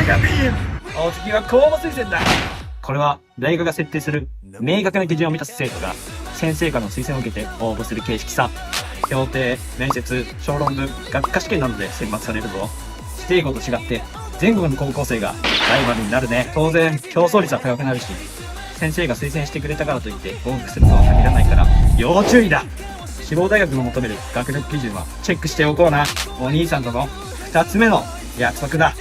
ガビーム。お次は公募推薦だ。これは大学が設定する明確な基準を満たす生徒が先生からの推薦を受けて応募する形式さ。評定、面接、小論文、学科試験などで選抜されるぞ。指定校と違って全国の高校生がライバルになるね。当然競争率は高くなるし、先生が推薦してくれたからといって合格するとは限らないから要注意だ。志望大学の求める学力基準はチェックしておこうな。お兄さんとの2つ目の約束だ。